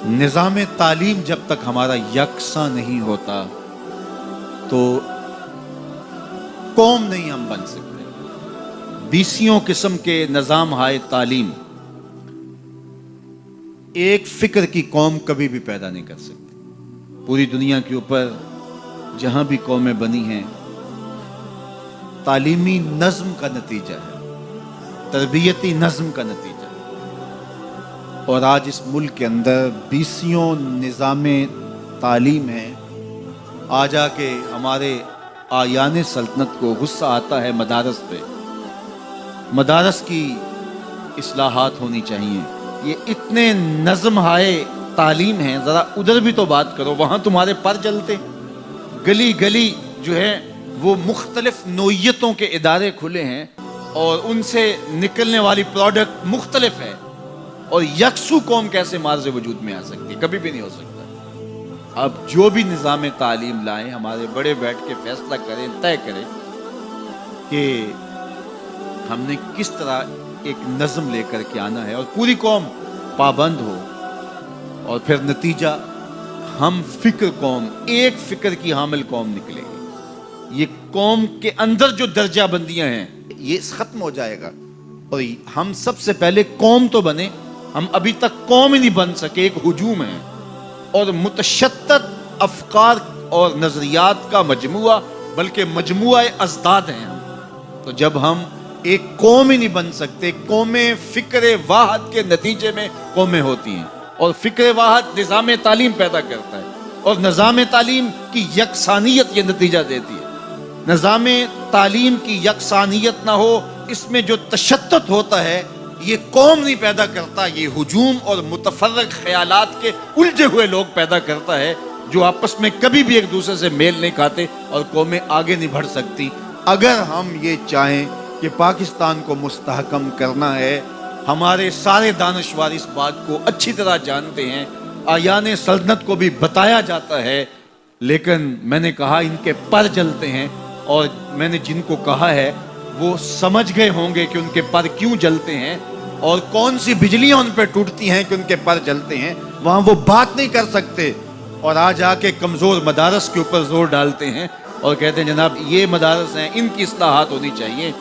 نظام تعلیم جب تک ہمارا یکساں نہیں ہوتا تو قوم نہیں ہم بن سکتے۔ بیسیوں قسم کے نظام ہائے تعلیم ایک فکر کی قوم کبھی بھی پیدا نہیں کر سکتی۔ پوری دنیا کے اوپر جہاں بھی قومیں بنی ہیں تعلیمی نظم کا نتیجہ ہے، تربیتی نظم کا نتیجہ ہے۔ اور آج اس ملک کے اندر بیسیوں نظام تعلیم ہیں۔ آ جا کے ہمارے آیان سلطنت کو غصہ آتا ہے مدارس پہ۔ مدارس کی اصلاحات ہونی چاہیے۔ یہ اتنے نظم ہائے تعلیم ہیں، ذرا ادھر بھی تو بات کرو، وہاں تمہارے پر جلتے۔ گلی گلی جو ہے وہ مختلف نوعیتوں کے ادارے کھلے ہیں اور ان سے نکلنے والی پروڈکٹ مختلف ہے، اور یکسو قوم کیسے مارز وجود میں آ سکتی؟ کبھی بھی نہیں ہو سکتا۔ اب جو بھی نظام تعلیم لائیں، ہمارے بڑے بیٹھ کے فیصلہ کریں، طے کریں کہ ہم نے کس طرح ایک نظم لے کر کے آنا ہے، اور پوری قوم پابند ہو، اور پھر نتیجہ ہم فکر قوم، ایک فکر کی حامل قوم نکلے گی۔ یہ قوم کے اندر جو درجہ بندیاں ہیں یہ ختم ہو جائے گا، اور ہم سب سے پہلے قوم تو بنے۔ ہم ابھی تک قوم ہی نہیں بن سکے، ایک ہجوم ہے اور متشدد افکار اور نظریات کا مجموعہ، بلکہ مجموعہ ازداد ہیں ہم۔ تو جب ہم ایک قوم ہی نہیں بن سکتے، قومیں فکر واحد کے نتیجے میں قومیں ہوتی ہیں، اور فکر واحد نظام تعلیم پیدا کرتا ہے، اور نظام تعلیم کی یکسانیت یہ نتیجہ دیتی ہے۔ نظام تعلیم کی یکسانیت نہ ہو، اس میں جو تشدد ہوتا ہے یہ قوم نہیں پیدا کرتا، یہ ہجوم اور متفرق خیالات کے الجھے ہوئے لوگ پیدا کرتا ہے، جو آپس میں کبھی بھی ایک دوسرے سے میل نہیں کھاتے، اور قومیں آگے نہیں بڑھ سکتی۔ اگر ہم یہ چاہیں کہ پاکستان کو مستحکم کرنا ہے، ہمارے سارے دانشور اس بات کو اچھی طرح جانتے ہیں، آیان سلطنت کو بھی بتایا جاتا ہے، لیکن میں نے کہا ان کے پر جلتے ہیں، اور میں نے جن کو کہا ہے وہ سمجھ گئے ہوں گے کہ ان کے پر کیوں جلتے ہیں اور کون سی بجلیاں ان پہ ٹوٹتی ہیں کہ ان کے پر جلتے ہیں۔ وہاں وہ بات نہیں کر سکتے، اور آج آ کے کمزور مدارس کے اوپر زور ڈالتے ہیں اور کہتے ہیں جناب یہ مدارس ہیں، ان کی اصلاحات ہونی چاہیے۔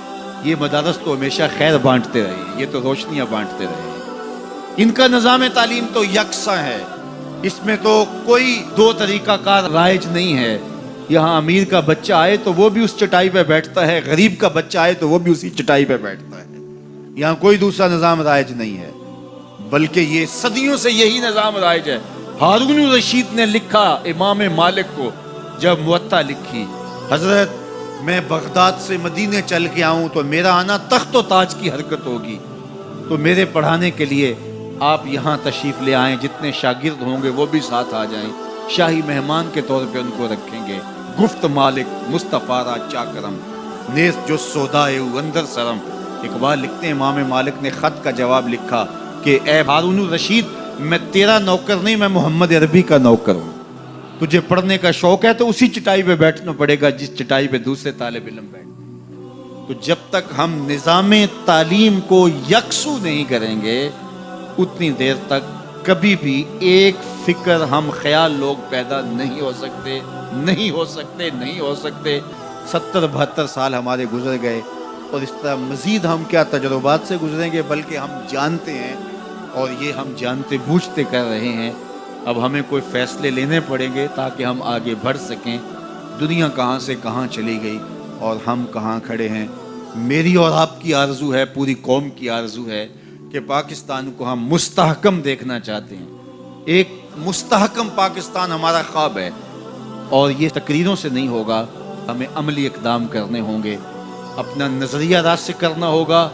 یہ مدارس تو ہمیشہ خیر بانٹتے رہے ہیں، یہ تو روشنیاں بانٹتے رہے ہیں۔ ان کا نظام تعلیم تو یکساں ہے، اس میں تو کوئی دو طریقہ کار رائج نہیں ہے۔ یہاں امیر کا بچہ آئے تو وہ بھی اس چٹائی پہ بیٹھتا ہے، غریب کا بچہ آئے تو وہ بھی اسی چٹائی پہ بیٹھتا ہے۔ یہاں کوئی دوسرا نظام رائج نہیں ہے، بلکہ یہ صدیوں سے یہی نظام رائج ہے۔ ہارون الرشید نے لکھا امام مالک کو، جب موطا لکھی، حضرت میں بغداد سے مدینے چل کے آؤں تو میرا آنا تخت و تاج کی حرکت ہوگی، تو میرے پڑھانے کے لیے آپ یہاں تشریف لے آئیں، جتنے شاگرد ہوں گے وہ بھی ساتھ آ جائیں، شاہی مہمان کے طور پہ ان کو رکھیں گے۔ گفت مالک مصطفیٰ را چاکرم، نیز جو سودائے اندر سرم۔ اقبال لکھتے ہیں امام مالک نے خط کا جواب لکھا کہ اے ہارون الرشید، میں تیرا نوکر نہیں، میں محمد عربی کا نوکر ہوں۔ تجھے پڑھنے کا شوق ہے تو اسی چٹائی پہ بیٹھنا پڑے گا جس چٹائی پہ دوسرے طالب علم بیٹھتے۔ تو جب تک ہم نظام تعلیم کو یکسو نہیں کریں گے، اتنی دیر تک کبھی بھی ایک فکر ہم خیال لوگ پیدا نہیں ہو سکتے، نہیں ہو سکتے، نہیں ہو سکتے۔ 70-72 سال ہمارے گزر گئے، اور اس طرح مزید ہم کیا تجربات سے گزریں گے، بلکہ ہم جانتے ہیں، اور یہ ہم جانتے بوجھتے کر رہے ہیں۔ اب ہمیں کوئی فیصلے لینے پڑیں گے تاکہ ہم آگے بڑھ سکیں۔ دنیا کہاں سے کہاں چلی گئی اور ہم کہاں کھڑے ہیں۔ میری اور آپ کی آرزو ہے، پوری قوم کی آرزو ہے کہ پاکستان کو ہم مستحکم دیکھنا چاہتے ہیں۔ ایک مستحکم پاکستان ہمارا خواب ہے، اور یہ تقریروں سے نہیں ہوگا، ہمیں عملی اقدام کرنے ہوں گے، اپنا نظریہ راسخ کرنا ہوگا۔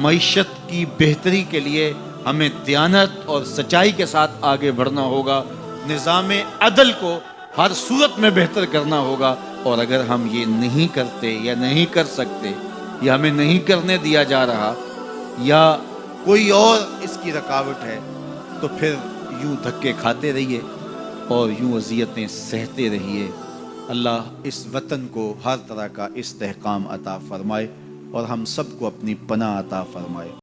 معیشت کی بہتری کے لیے ہمیں دیانت اور سچائی کے ساتھ آگے بڑھنا ہوگا، نظام عدل کو ہر صورت میں بہتر کرنا ہوگا۔ اور اگر ہم یہ نہیں کرتے یا نہیں کر سکتے، یا ہمیں نہیں کرنے دیا جا رہا، یا کوئی اور اس کی رکاوٹ ہے، تو پھر یوں دھکے کھاتے رہیے اور یوں اذیتیں سہتے رہیے۔ اللہ اس وطن کو ہر طرح کا استحکام عطا فرمائے، اور ہم سب کو اپنی پناہ عطا فرمائے۔